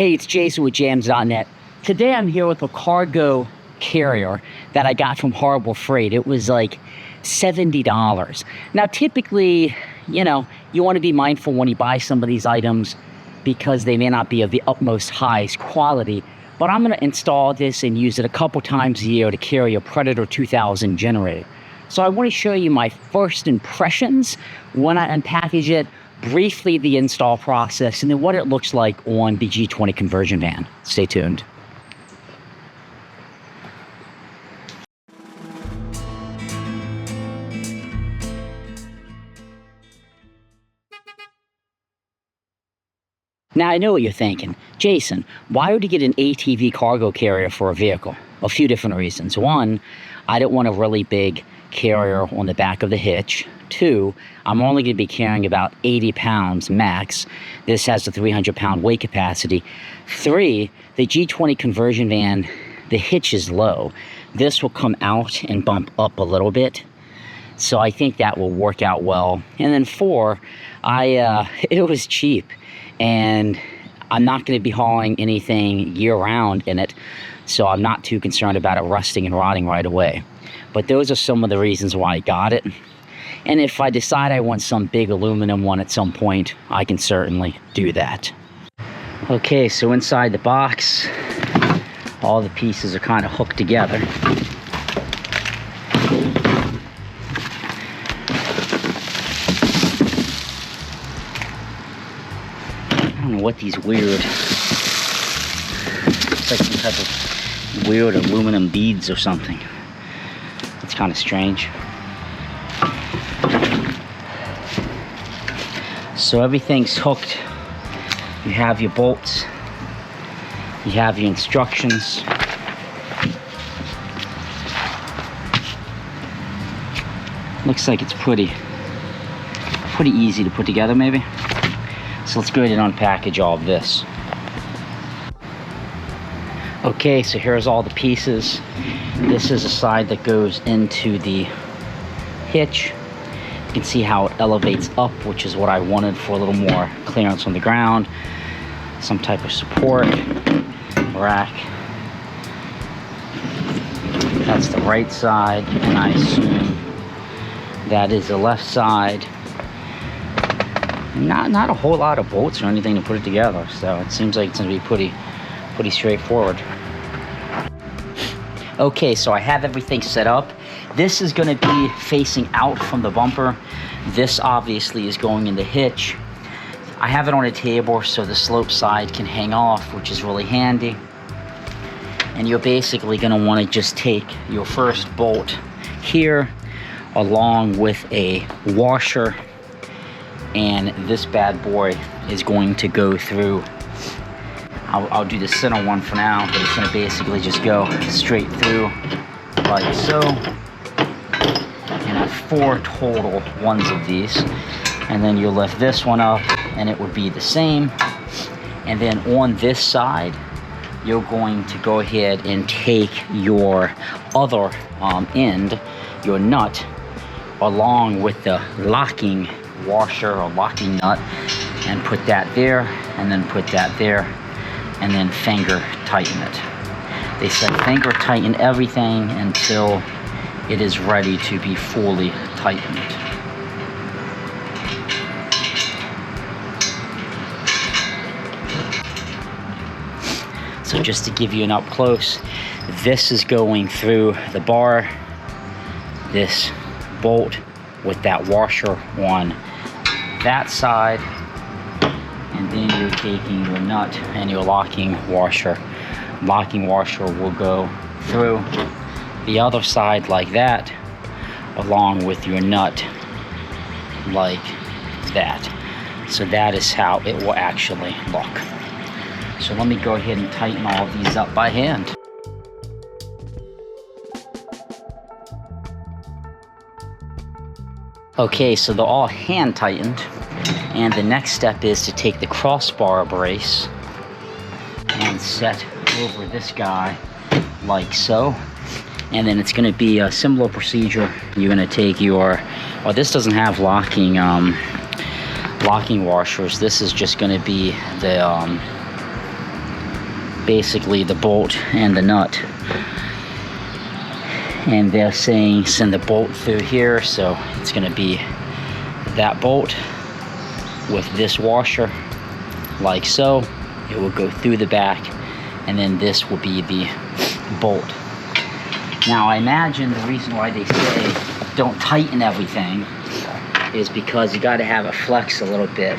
Hey, it's Jason with jamzDOTnet. Today I'm here with a cargo carrier that I got from Harbor Freight. It was like $70. Now typically, you want to be mindful when you buy some of these items because they may not be of the utmost highest quality, but I'm going to install this and use it a couple times a year to carry a Predator 2000 generator. So I want to show you my first impressions when I unpackage it, briefly the install process, and then what it looks like on the G20 conversion van. Stay tuned. Now I know what you're thinking. Jason, why would you get an ATV cargo carrier for a vehicle? A few different reasons. One, I don't want a really big carrier on the back of the hitch. Two, I'm only going to be carrying about 80 pounds max. This has a 300-pound weight capacity. Three, the G20 conversion van, the hitch is low. This will come out and bump up a little bit. So I think that will work out well. And then four, it was cheap. And I'm not going to be hauling anything year-round in it. So I'm not too concerned about it rusting and rotting right away. But those are some of the reasons why I got it. And if I decide I want some big aluminum one at some point, I can certainly do that. Okay, so inside the box, all the pieces are kind of hooked together. I don't know what these weird, it's like some type of weird aluminum beads or something. It's kind of strange. So everything's hooked. You have your bolts. You have your instructions. Looks like it's pretty easy to put together, maybe. So let's go ahead and unpackage all of this. Okay, so here's all the pieces. This is a side that goes into the hitch. You can see how it elevates up, which is what I wanted for a little more clearance on the ground. Some type of support, rack. That's the right side, and I assume that is the left side. Not a whole lot of bolts or anything to put it together, so it seems like it's going to be pretty straightforward. Okay, so I have everything set up. This is going to be facing out from the bumper. This obviously is going in the hitch. I have it on a table so the slope side can hang off, which is really handy. And you're basically going to want to just take your first bolt here along with a washer, and this bad boy is going to go through. I'll do the center one for now, but it's going to basically just go straight through like so. And I have 4 total ones of these. And then you lift this one up and it would be the same. And then on this side, you're going to go ahead and take your other end, your nut, along with the locking washer or locking nut, and put that there, and then put that there, and then finger tighten it. They said finger tighten everything until it is ready to be fully tightened. So just to give you an up close, this is going through the bar, this bolt with that washer on that side, and then you're taking your nut and your locking washer. Locking washer will go through the other side like that, along with your nut like that. So that is how it will actually look. So let me go ahead and tighten all of these up by hand. Okay, so they're all hand tightened, and the next step is to take the crossbar brace and set over this guy like so. And then it's going to be a similar procedure. You're going to take your, oh, this doesn't have locking locking washers. This is just going to be the basically the bolt and the nut. And they're saying send the bolt through here, so it's going to be that bolt with this washer, like so. It will go through the back, and then this will be the bolt. Now I imagine the reason why they say don't tighten everything is because you got to have it flex a little bit.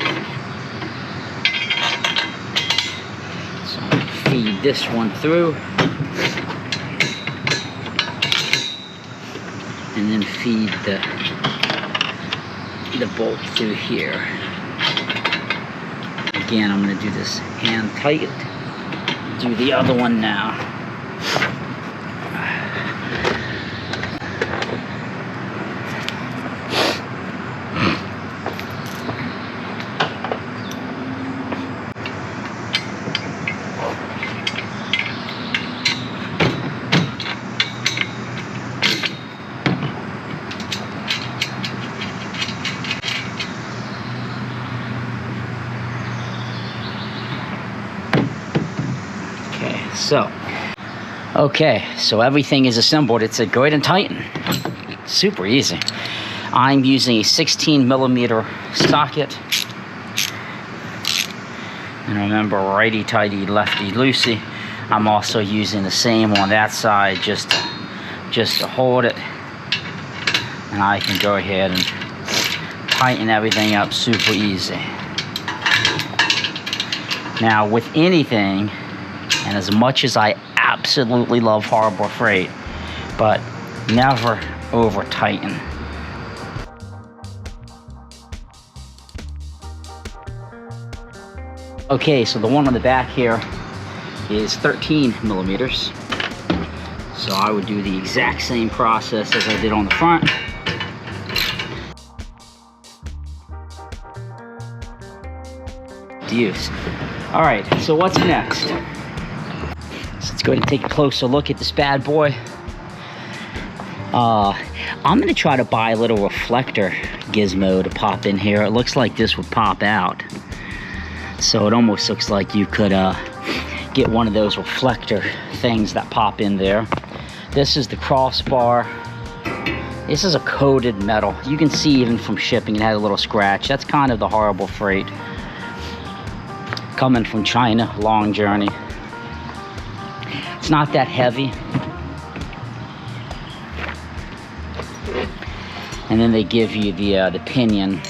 So I'm going to feed this one through, and then feed the bolt through here. Again, I'm going to do this hand tight. Do the other one now. So everything is assembled. It said go ahead and tighten. Super easy. I'm using a 16mm socket. And remember, righty tighty, lefty loosey. I'm also using the same on that side just to hold it. And I can go ahead and tighten everything up super easy. Now with anything, and as much as I absolutely love Harbor Freight, but never over tighten. Okay, so the one on the back here is 13mm. So I would do the exact same process as I did on the front. Use. All right, so what's next? So let's go ahead and take a closer look at this bad boy. I'm gonna try to buy a little reflector gizmo to pop in here. It looks like this would pop out. So it almost looks like you could get one of those reflector things that pop in there. This is the crossbar. This is a coated metal. You can see even from shipping it had a little scratch. That's kind of the Harbor Freight. Coming from China, long journey. It's not that heavy. And then they give you the pinion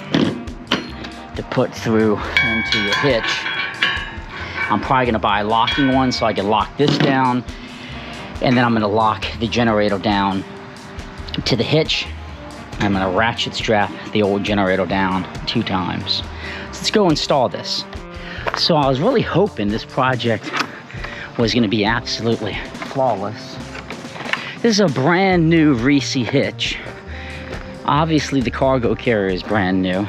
to put through into your hitch. I'm probably gonna buy a locking one so I can lock this down, and then I'm gonna lock the generator down to the hitch. I'm gonna ratchet strap the old generator down 2 times. So let's go install this. So I was really hoping this project was gonna be absolutely flawless. This is a brand new Reese hitch. Obviously the cargo carrier is brand new.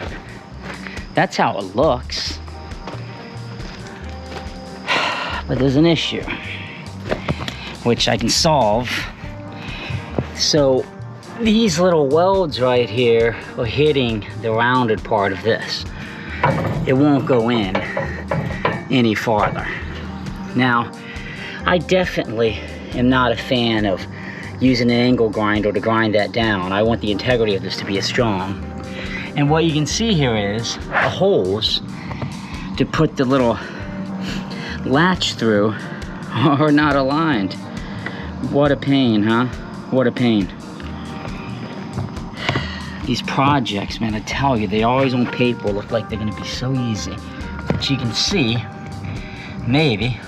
That's how it looks. But there's an issue, which I can solve. So these little welds right here are hitting the rounded part of this. It won't go in any farther. Now, I definitely am not a fan of using an angle grinder to grind that down. I want the integrity of this to be as strong. And what you can see here is the holes to put the little latch through are not aligned. What a pain, huh? What a pain. These projects, man, I tell you, they always on paper look like they're gonna be so easy. But you can see, maybe,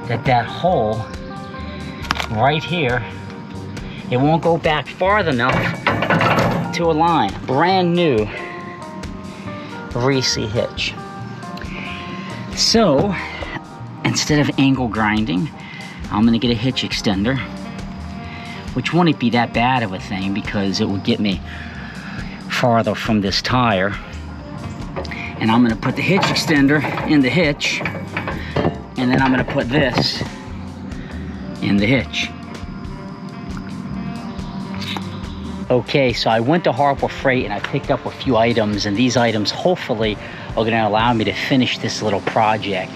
that hole right here, it won't go back far enough to align. Brand new Reese hitch. So, instead of angle grinding, I'm gonna get a hitch extender, which wouldn't be that bad of a thing because it would get me farther from this tire. And I'm gonna put the hitch extender in the hitch, and then I'm gonna put this in the hitch. Okay, so I went to Harbor Freight and I picked up a few items, and these items hopefully are gonna allow me to finish this little project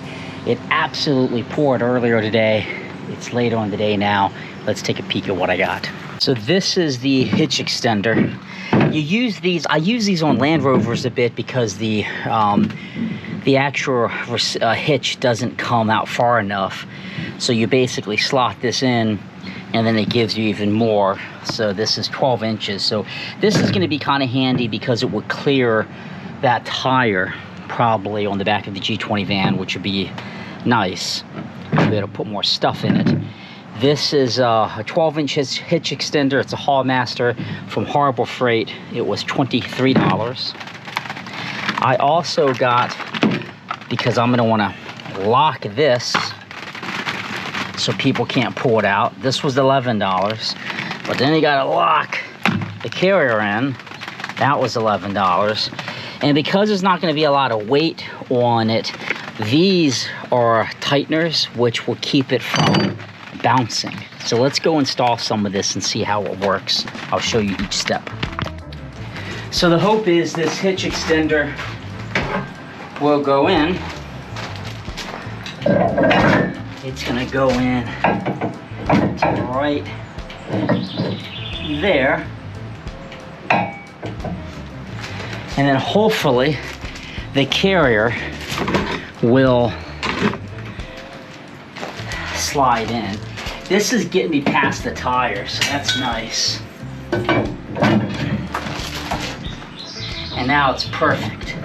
It absolutely poured earlier today. It's later on the day now. Let's take a peek at what I got. So this is the hitch extender. You use these, I use these on Land Rovers a bit because the actual hitch doesn't come out far enough. So you basically slot this in and then it gives you even more. So this is 12 inches. So this is gonna be kind of handy because it would clear that tire probably on the back of the G20 van, which would be nice. Be able to put more stuff in it. This is a 12-inch hitch extender. It's a Hallmaster from Harbor Freight. It was $23. I also got, because I'm gonna wanna lock this so people can't pull it out. This was $11, but then you gotta lock the carrier in. That was $11. And because there's not gonna be a lot of weight on it, these are tighteners, which will keep it from bouncing. So let's go install some of this and see how it works. I'll show you each step. So the hope is this hitch extender will go in. It's gonna go in to right there. And then hopefully the carrier will slide in. This is getting me past the tires, so that's nice. And now it's perfect.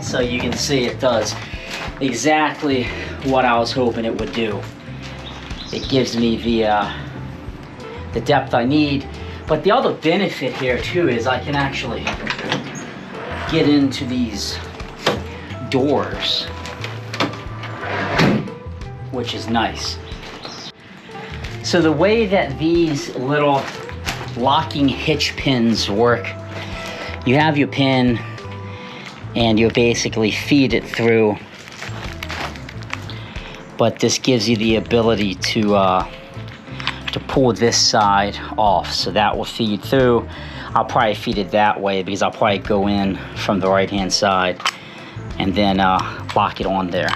So you can see it does exactly what I was hoping it would do. It gives me the depth I need. But the other benefit here too is I can actually get into these doors, which is nice. So the way that these little locking hitch pins work, you have your pin and you basically feed it through, but this gives you the ability to pull this side off. So that will feed through. I'll probably feed it that way because I'll probably go in from the right hand side and then lock it on there.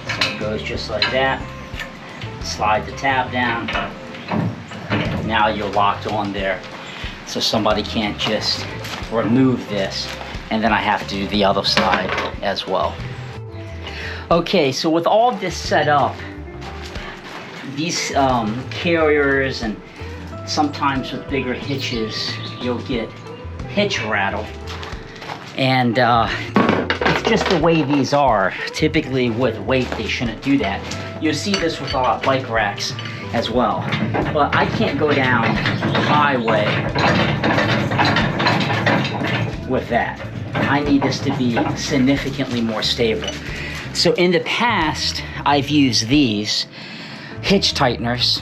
So it goes just like that. Slide the tab down. Now you're locked on there. So somebody can't just remove this, and then I have to do the other side as well. Okay, so with all this set up, these carriers and sometimes with bigger hitches, you'll get hitch rattle. And it's just the way these are. Typically with weight, they shouldn't do that. You'll see this with a lot of bike racks as well. But I can't go down the highway with that. I need this to be significantly more stable. So in the past, I've used these Hitch Tighteners,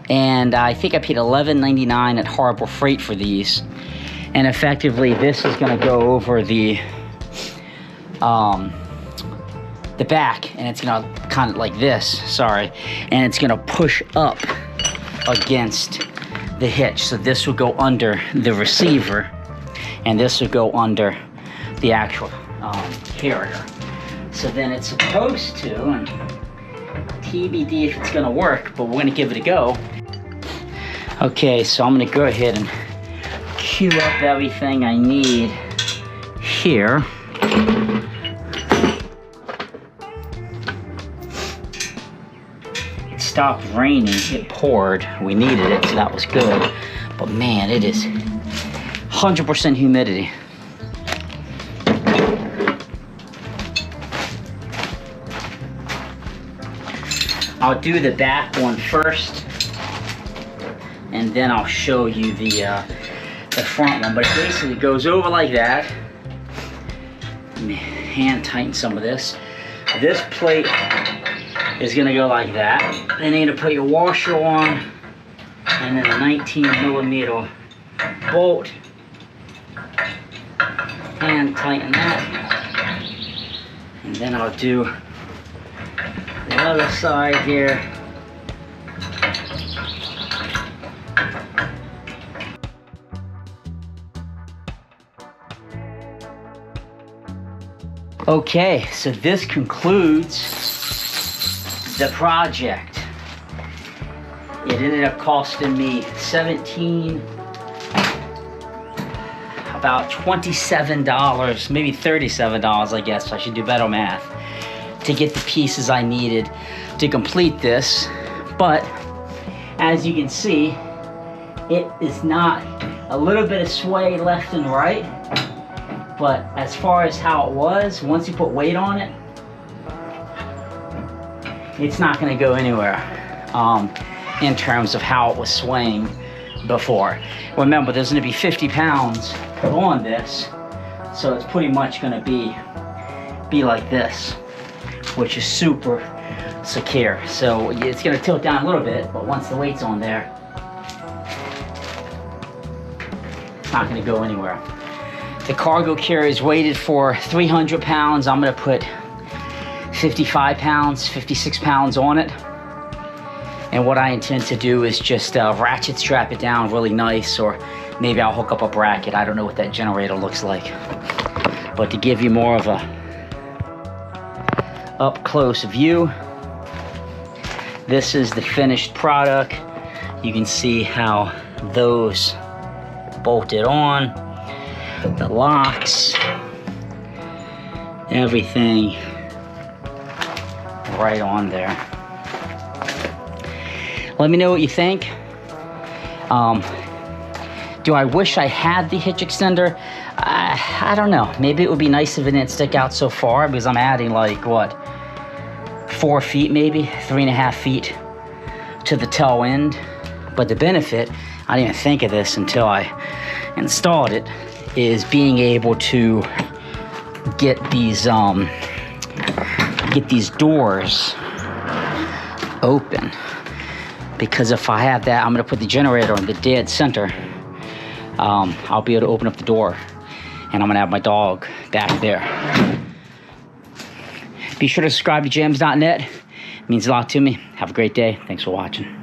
and I think I paid $11.99 at Harbor Freight for these. And effectively, this is gonna go over the back, and it's gonna kind of like this, sorry, and it's gonna push up against the hitch. So this will go under the receiver, and this will go under the actual carrier. So then it's supposed to, and TBD if it's gonna work, but we're gonna give it a go. Okay, so I'm gonna go ahead and queue up everything I need here. It stopped raining, it poured. We needed it, so that was good. But man, it is 100% humidity. I'll do the back one first, and then I'll show you the front one. But it basically goes over like that. Let me hand tighten some of this. This plate is gonna go like that. Then you're gonna put your washer on, and then a 19mm bolt. Hand tighten that. And then I'll do the other side here. Okay, so this concludes the project. It ended up costing me about $27, maybe $37, I guess. I should do better math to get the pieces I needed to complete this. But as you can see, it is not a little bit of sway left and right. But as far as how it was, once you put weight on it, it's not going to go anywhere in terms of how it was swaying before. Remember, there's going to be 50 pounds on this, so it's pretty much going to be like this, which is super secure. So it's going to tilt down a little bit, but once the weight's on there, it's not going to go anywhere. The cargo carrier is weighted for 300 pounds. I'm gonna put 55 pounds, 56 pounds on it. And what I intend to do is just ratchet strap it down really nice, or maybe I'll hook up a bracket. I don't know what that generator looks like. But to give you more of a up close view, this is the finished product. You can see how those bolted on. The locks, everything right on there. Let me know what you think. Do I wish I had the hitch extender? I don't know. Maybe it would be nice if it didn't stick out so far, because I'm adding like, what, 4 feet maybe, 3.5 feet to the toe end. But the benefit, I didn't even think of this until I installed it, is being able to get these doors open. Because if I have that, I'm gonna put the generator in the dead center. I'll be able to open up the door, and I'm gonna have my dog back there. Be sure to subscribe to jamzDOTnet. It means a lot to me. Have a great day. Thanks for watching.